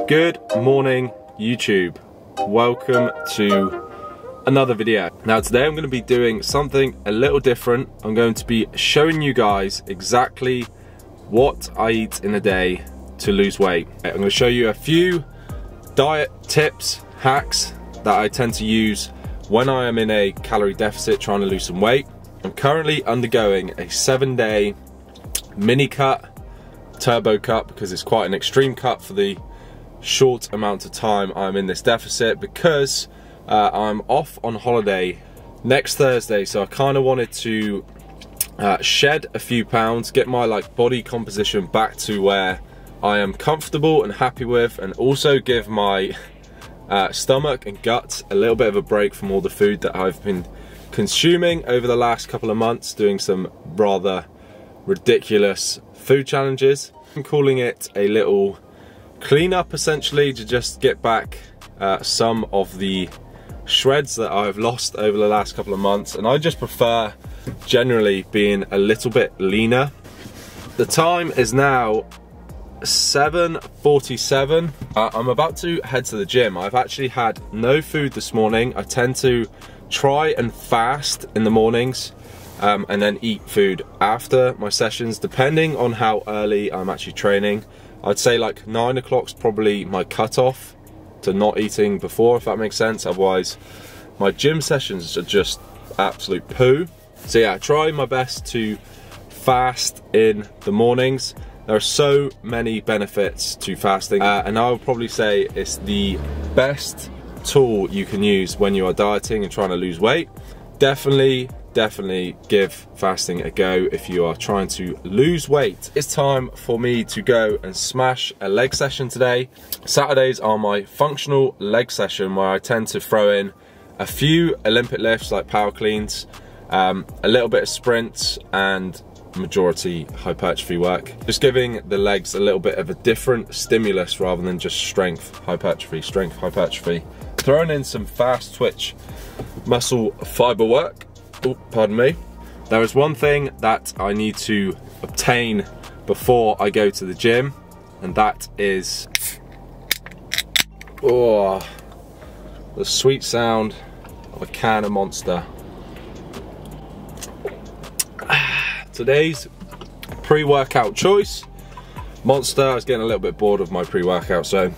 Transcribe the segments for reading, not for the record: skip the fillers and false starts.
Good morning, YouTube. Welcome to another video. Now today I'm going to be doing something a little different. I'm going to be showing you guys exactly what I eat in a day to lose weight. I'm going to show you a few diet tips, hacks that I tend to use when I am in a calorie deficit trying to lose some weight. I'm currently undergoing a 7-day mini cut, turbo cut, because it's quite an extreme cut for the short amount of time I'm in this deficit, because I'm off on holiday next Thursday. So I kind of wanted to shed a few pounds, get my body composition back to where I am comfortable and happy with, and also give my stomach and guts a little bit of a break from all the food that I've been consuming over the last couple of months, doing some rather ridiculous food challenges. I'm calling it a little cleanup, essentially, to just get back some of the shreds that I've lost over the last couple of months. And I just prefer generally being a little bit leaner. The time is now 7:47. I'm about to head to the gym. I've actually had no food this morning. I tend to try and fast in the mornings and then eat food after my sessions, depending on how early I'm actually training. I'd say 9 o'clock's probably my cutoff to not eating before, if that makes sense. Otherwise, my gym sessions are just absolute poo. So yeah, I try my best to fast in the mornings. There are so many benefits to fasting, and I would probably say it's the best tool you can use when you are dieting and trying to lose weight. Definitely give fasting a go if you are trying to lose weight. It's time for me to go and smash a leg session today. Saturdays are my functional leg session, where I tend to throw in a few Olympic lifts like power cleans, a little bit of sprints, and majority hypertrophy work. Just giving the legs a little bit of a different stimulus rather than just strength hypertrophy. Throwing in some fast twitch muscle fiber work. Oh, pardon me. There is one thing that I need to obtain before I go to the gym, and that is the sweet sound of a can of Monster. Today's pre-workout choice, Monster. I was getting a little bit bored of my pre-workout, so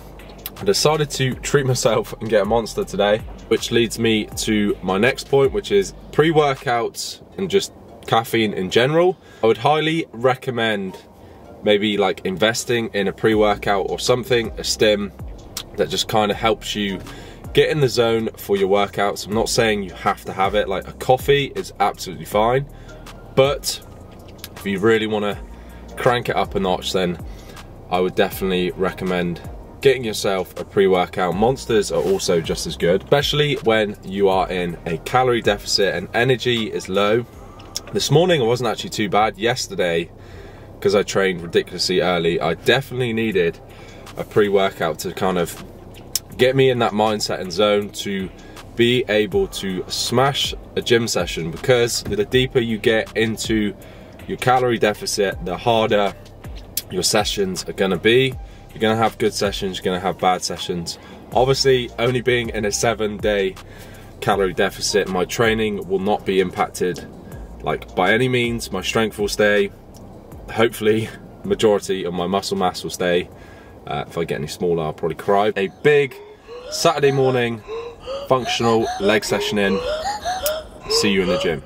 I decided to treat myself and get a Monster today, which leads me to my next point, which is pre-workouts and just caffeine in general. I would highly recommend maybe investing in a pre-workout or something, a stim, that just kind of helps you get in the zone for your workouts. I'm not saying you have to have it. A coffee is absolutely fine, but if you really want to crank it up a notch, then I would definitely recommend getting yourself a pre-workout. Monsters are also just as good, especially when you are in a calorie deficit and energy is low. This morning I wasn't actually too bad. Yesterday, because I trained ridiculously early, I definitely needed a pre-workout to kind of get me in that mindset and zone to be able to smash a gym session, because the deeper you get into your calorie deficit, the harder your sessions are going to be. You're going to have good sessions, you're going to have bad sessions. Obviously, only being in a 7-day calorie deficit, my training will not be impacted by any means. My strength will stay. Hopefully, majority of my muscle mass will stay. If I get any smaller, I'll probably cry. A big Saturday morning functional leg session in. See you in the gym.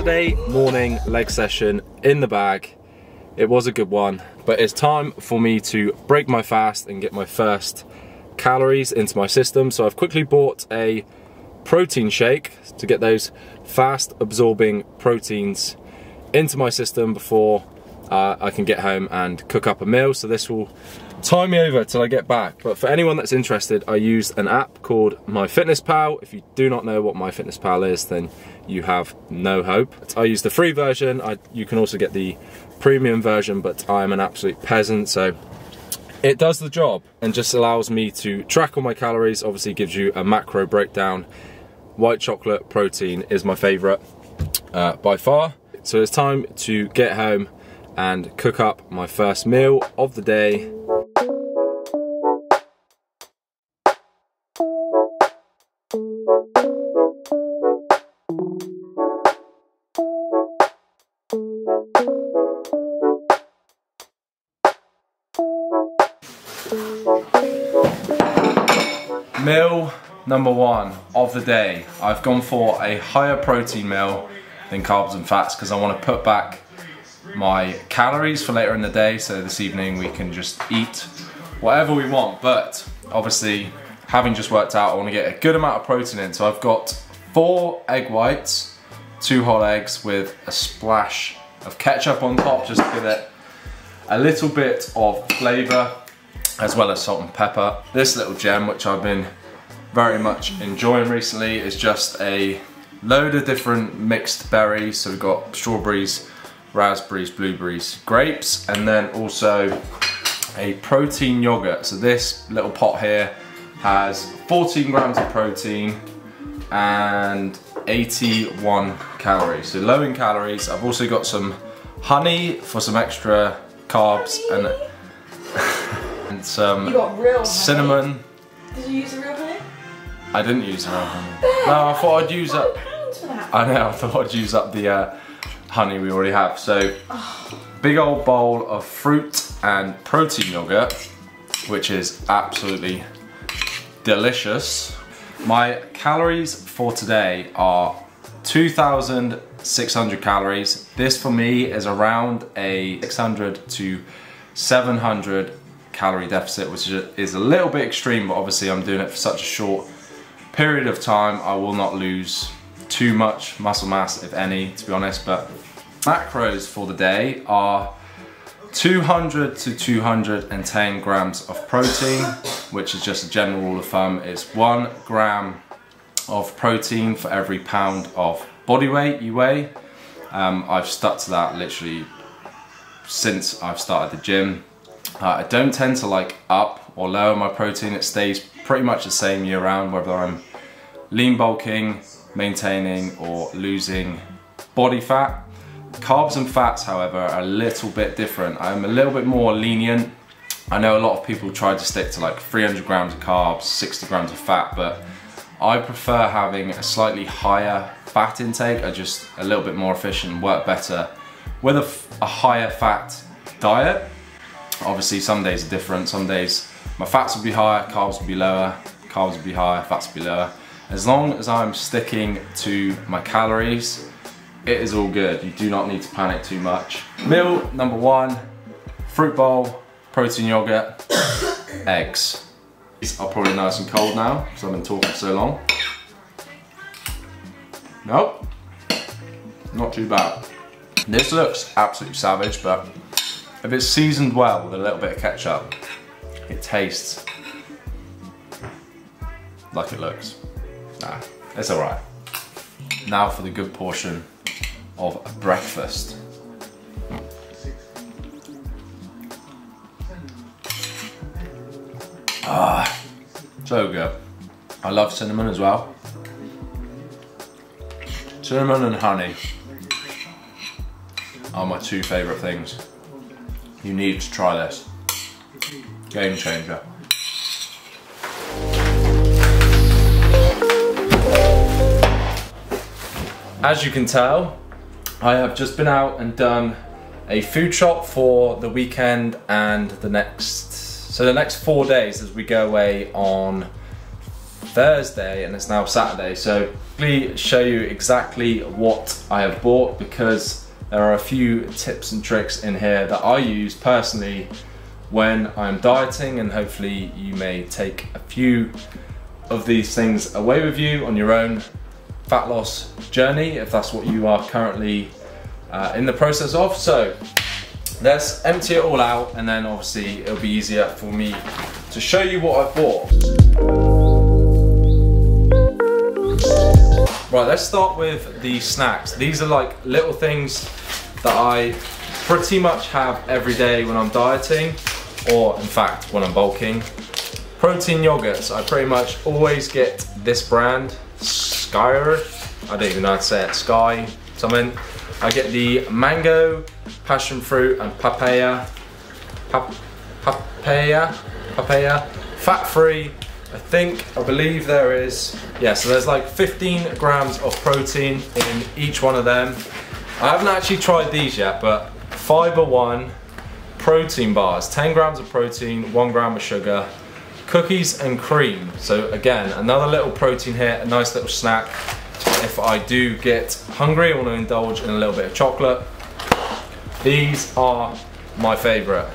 Saturday morning leg session in the bag. It was a good one, but it's time for me to break my fast and get my first calories into my system. So I've quickly bought a protein shake to get those fast absorbing proteins into my system before I can get home and cook up a meal. So this will time me over till I get back. But for anyone that's interested, I used an app called MyFitnessPal. If you do not know what MyFitnessPal is, then you have no hope. I used the free version. You can also get the premium version, but I am an absolute peasant, so it does the job and just allows me to track all my calories. Obviously gives you a macro breakdown. White chocolate protein is my favorite by far. So it's time to get home and cook up my first meal of the day. Meal number one of the day. I've gone for a higher protein meal than carbs and fats because I want to put back my calories for later in the day, so this evening we can just eat whatever we want. But obviously, having just worked out, I want to get a good amount of protein in. So I've got 4 egg whites, 2 whole eggs with a splash of ketchup on top, just to give it a little bit of flavour, as well as salt and pepper. This little gem, which I've been very much enjoying recently, is just a load of different mixed berries. So we've got strawberries, raspberries, blueberries, grapes, and then also a protein yogurt. So this little pot here has 14 grams of protein and 81 calories. So low in calories. I've also got some honey for some extra carbs and some cinnamon. Did you use the real honey? I didn't use the real honey. No, I thought I'd use up. I know, I thought I'd use up the honey we already have. So, big old bowl of fruit and protein yogurt, which is absolutely delicious. My calories for today are 2,600 calories. This for me is around a 600 to 700 calorie deficit, which is a little bit extreme, but obviously I'm doing it for such a short period of time. I will not lose too much muscle mass, if any, to be honest. But macros for the day are 200 to 210 grams of protein, which is just a general rule of thumb. It's 1 gram of protein for every pound of body weight you weigh. I've stuck to that literally since I've started the gym. I don't tend to like up or lower my protein. It stays pretty much the same year round, whether I'm lean bulking, maintaining, or losing body fat. Carbs and fats, however, are a little bit different. I'm a little bit more lenient. I know a lot of people try to stick to like 300 grams of carbs, 60 grams of fat, but I prefer having a slightly higher fat intake. I just a little bit more efficient, work better with a higher fat diet. Obviously some days are different. Some days my fats will be higher, carbs will be lower, carbs will be higher, fats will be lower. As long as I'm sticking to my calories, it is all good. You do not need to panic too much. Meal number one, fruit bowl, protein yogurt, eggs. These are probably nice and cold now because I've been talking for so long. Nope, not too bad. This looks absolutely savage, but if it's seasoned well with a little bit of ketchup, it tastes like it looks. Nah, it's alright. Now for the good portion of breakfast. Ah, so good. I love cinnamon as well. Cinnamon and honey are my 2 favourite things. You need to try this. Game changer. As you can tell, I have just been out and done a food shop for the weekend and the next 4 days as we go away on Thursday and it's now Saturday, so I'll show you exactly what I have bought, because there are a few tips and tricks in here that I use personally when I'm dieting, and hopefully you may take a few of these things away with you on your own fat loss journey, if that's what you are currently in the process of. So let's empty it all out, and then obviously it'll be easier for me to show you what I've bought. Right, let's start with the snacks. These are like little things that I pretty much have every day when I'm dieting, or in fact when I'm bulking. Protein yogurts. I pretty much always get this brand, Skyer. I don't even know how to say it, Sky something. I get the mango, passion fruit and papaya, fat free. I believe there is, yeah, so there's like 15 grams of protein in each one of them. I haven't actually tried these yet, but Fiber One protein bars, 10 grams of protein, 1 gram of sugar, cookies and cream. So again, another little protein here, a nice little snack. If I do get hungry, I want to indulge in a little bit of chocolate. These are my favorite.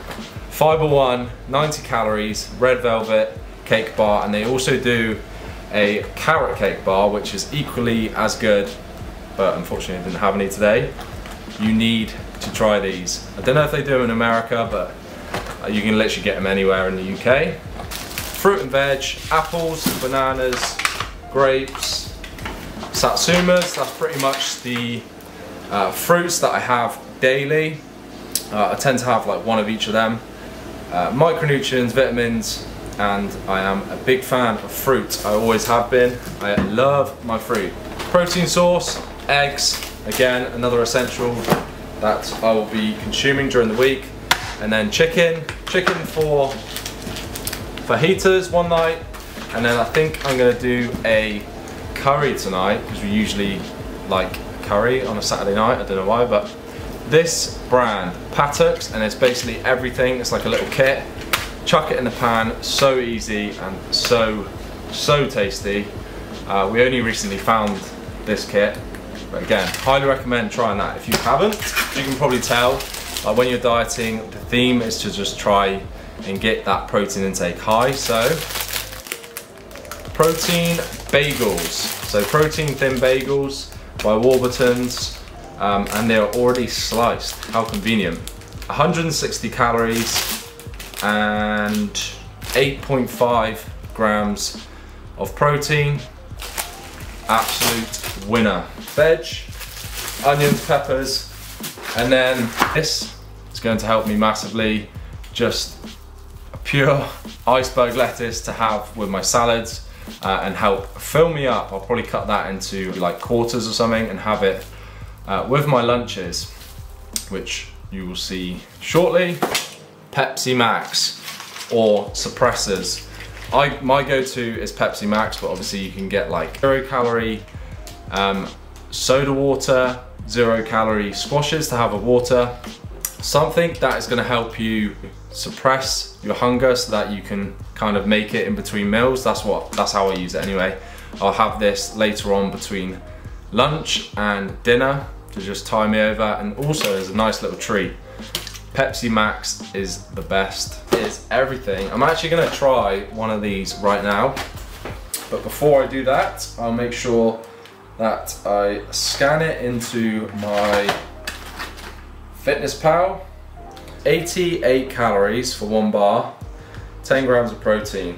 Fiber One, 90 calories, red velvet cake bar, and they also do a carrot cake bar, which is equally as good, but unfortunately I didn't have any today. You need to try these. I don't know if they do them in America, but you can literally get them anywhere in the UK. Fruit and veg, apples, bananas, grapes, satsumas. That's pretty much the fruits that I have daily. I tend to have like one of each of them. Micronutrients, vitamins, and I am a big fan of fruit. I always have been. I love my fruit. Protein source, eggs, again another essential that I will be consuming during the week. And then chicken for fajitas one night, and then I think I'm going to do a curry tonight, because we usually like curry on a Saturday night. I don't know why, but this brand, Pattux, and it's basically everything. It's like a little kit. Chuck it in the pan, so easy and so tasty. We only recently found this kit, but again, highly recommend trying that if you haven't. You can probably tell, when you're dieting, the theme is to just try and get that protein intake high. So, protein bagels. So protein thin bagels by Warburton's, and they're already sliced. How convenient. 160 calories and 8.5 grams of protein. Absolute winner. Veg, onions, peppers, and then this is going to help me massively. Just a pure iceberg lettuce to have with my salads and help fill me up. I'll probably cut that into like quarters or something and have it with my lunches, which you will see shortly. Pepsi Max or suppressors. My go-to is Pepsi Max, but obviously you can get like 0 calorie soda water, 0 calorie squashes to have a water. Something that is going to help you suppress your hunger so that you can kind of make it in between meals. That's how I use it anyway. I'll have this later on between lunch and dinner to just tie me over, and also as a nice little treat. Pepsi Max is the best. It is everything. I'm actually going to try one of these right now, but before I do that, I'll make sure that I scan it into my FitnessPal. 88 calories for 1 bar, 10 grams of protein.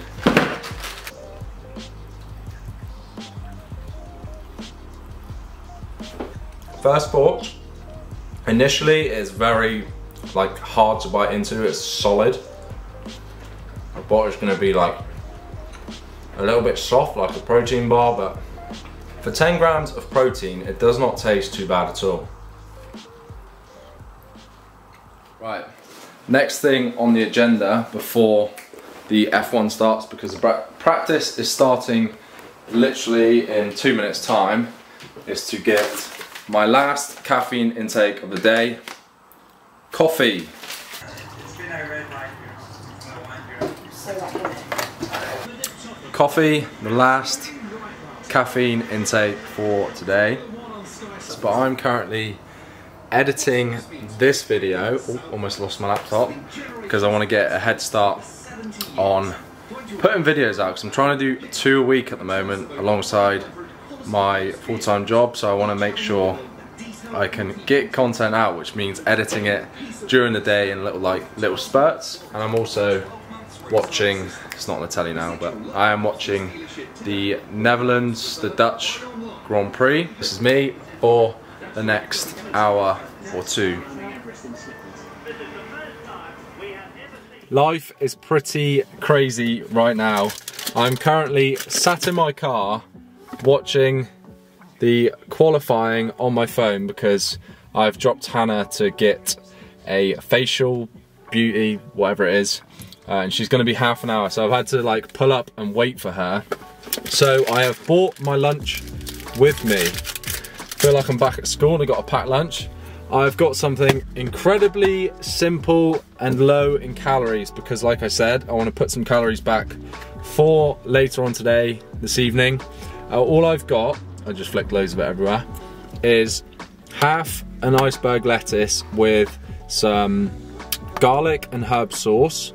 First thought, initially it's very like hard to bite into. It's solid. I thought it's going to be like a little bit soft like a protein bar, but for 10 grams of protein it does not taste too bad at all. Right, next thing on the agenda before the F1 starts, because the practice is starting literally in 2 minutes time, is to get my last caffeine intake of the day, coffee. coffee, the last caffeine intake for today. But I'm currently editing this video. Oh, almost lost my laptop because I want to get a head start on putting videos out, because I'm trying to do 2 a week at the moment alongside my full-time job, so I want to make sure I can get content out, which means editing it during the day in little spurts. And I'm also watching, it's not on the telly now, but I am watching the Netherlands, the Dutch Grand Prix. This is me for the next hour or two. Life is pretty crazy right now. I'm currently sat in my car watching the qualifying on my phone because I've dropped Hannah to get a facial, beauty, whatever it is, and she's going to be half an hour, so I've had to like pull up and wait for her. So I have brought my lunch with me. Feel like I'm back at school and I got a packed lunch. I've got something incredibly simple and low in calories because, like I said, I want to put some calories back for later on today, this evening. All I've got, I just flicked loads of it everywhere, is half an iceberg lettuce with some garlic and herb sauce,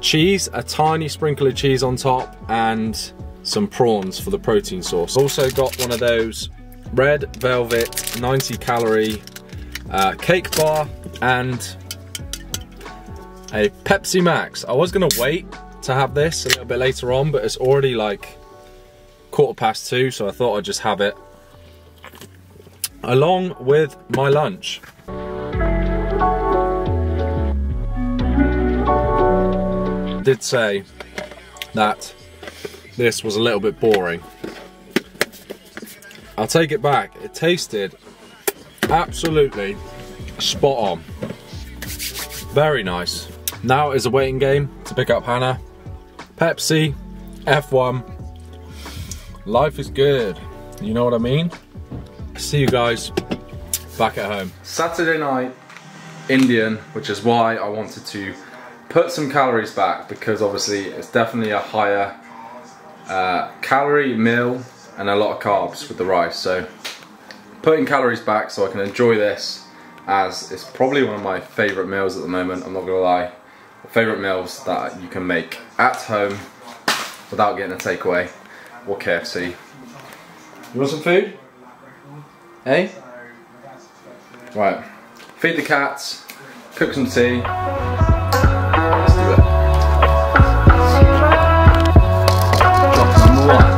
cheese, a tiny sprinkle of cheese on top, and some prawns for the protein sauce. Also got one of those red velvet 90 calorie cake bar and a Pepsi Max. I was gonna wait to have this a little bit later on, but it's already like 2:15, so I thought I'd just have it along with my lunch. I did say that this was a little bit boring. I'll take it back, it tasted absolutely spot on. Very nice. Now is a waiting game to pick up Hannah. Pepsi, F1. Life is good, you know what I mean? See you guys back at home. Saturday night, Indian, which is why I wanted to put some calories back, because obviously it's definitely a higher calorie meal and a lot of carbs with the rice. So putting calories back so I can enjoy this, as it's probably one of my favourite meals at the moment, I'm not gonna lie. Favourite meals that you can make at home without getting a takeaway or KFC. You want some food? Hey? Right, feed the cats, cook some tea. Let's do it. Drop some more.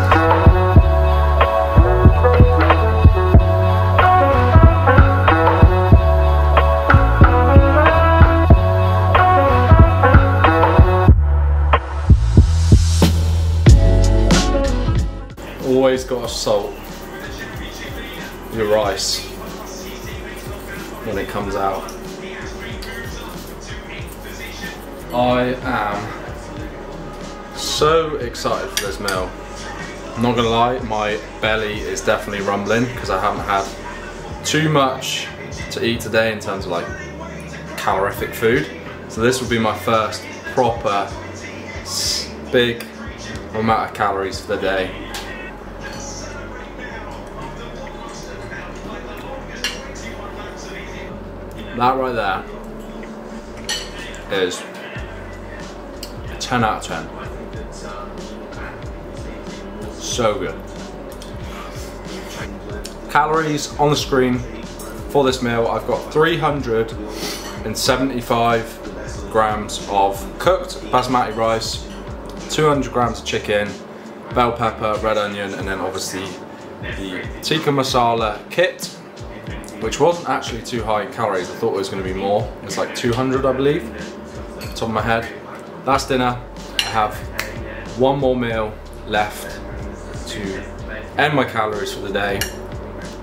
Always got to salt your rice when it comes out. I am so excited for this meal. I'm not gonna lie, my belly is definitely rumbling because I haven't had too much to eat today in terms of like calorific food. So this will be my first proper big amount of calories for the day. That right there is a 10 out of 10. So good. Calories on the screen for this meal. I've got 375 grams of cooked basmati rice, 200 grams of chicken, bell pepper, red onion, and then obviously the tikka masala kit, which wasn't actually too high in calories. I thought it was going to be more. It's like 200, I believe, off the top of my head. That's dinner. I have one more meal left to end my calories for the day,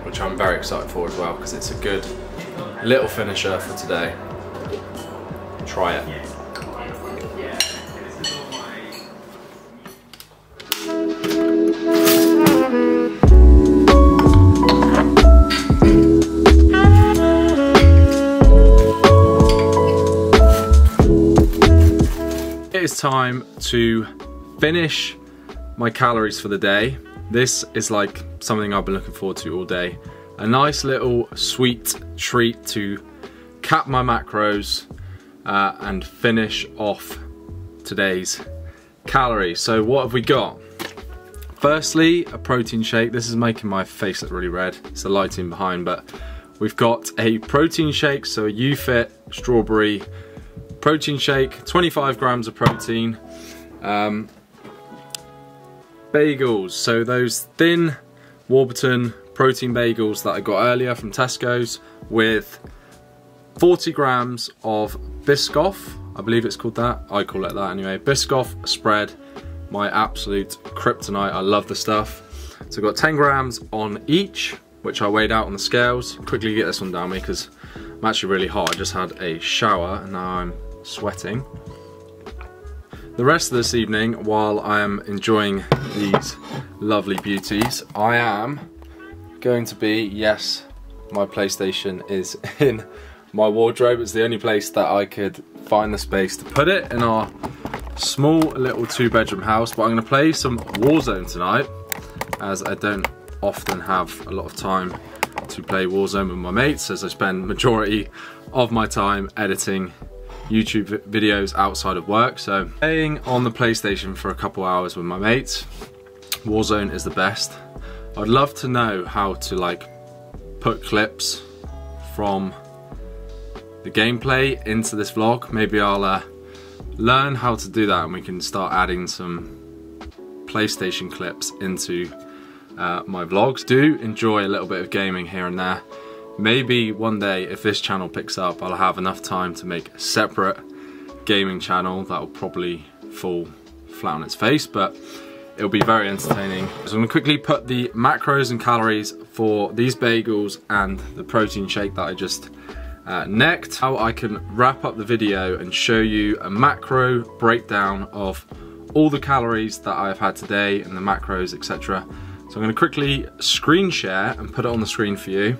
which I'm very excited for as well, because it's a good little finisher for today. Try it. It is time to finish my calories for the day. This is like something I've been looking forward to all day. A nice little sweet treat to cap my macros and finish off today's calories. So what have we got? Firstly, a protein shake. This is making my face look really red. It's the lighting behind, but we've got a protein shake, so a UFit strawberry protein shake, 25 grams of protein. Bagels, so those thin Warburton protein bagels that I got earlier from Tesco's with 40 grams of Biscoff, I believe it's called that, I call it that anyway. Biscoff spread, my absolute kryptonite, I love the stuff. So I've got 10 grams on each, which I weighed out on the scales. Quickly get this one down me because I'm actually really hot. I just had a shower and now I'm sweating. The rest of this evening, while I am enjoying these lovely beauties, I am going to be, yes, my PlayStation is in my wardrobe. It's the only place that I could find the space to put it in our small little 2-bedroom house. But I'm going to play some Warzone tonight, as I don't often have a lot of time to play Warzone with my mates, as I spend majority of my time editing YouTube videos outside of work. So playing on the PlayStation for a couple hours with my mates, Warzone is the best. I'd love to know how to like put clips from the gameplay into this vlog. Maybe I'll learn how to do that and we can start adding some PlayStation clips into my vlogs. Do enjoy a little bit of gaming here and there. Maybe one day, if this channel picks up, I'll have enough time to make a separate gaming channel that will probably fall flat on its face, but it'll be very entertaining. So I'm gonna quickly put the macros and calories for these bagels and the protein shake that I just necked. How I can wrap up the video and show you a macro breakdown of all the calories that I've had today and the macros, etc. So I'm gonna quickly screen share and put it on the screen for you.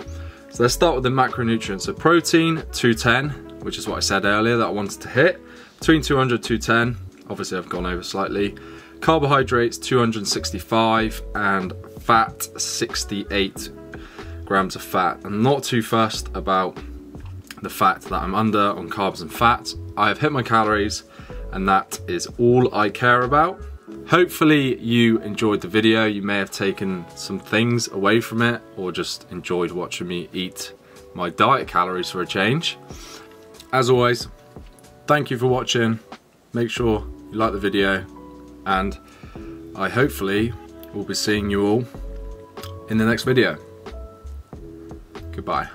So let's start with the macronutrients. So protein, 210, which is what I said earlier that I wanted to hit. Between 200 210, obviously I've gone over slightly. Carbohydrates, 265, and fat, 68 grams of fat. I'm not too fussed about the fact that I'm under on carbs and fat. I have hit my calories, and that is all I care about. Hopefully you enjoyed the video. You may have taken some things away from it or just enjoyed watching me eat my diet calories for a change. As always, thank you for watching. Make sure you like the video and I hopefully will be seeing you all in the next video. Goodbye.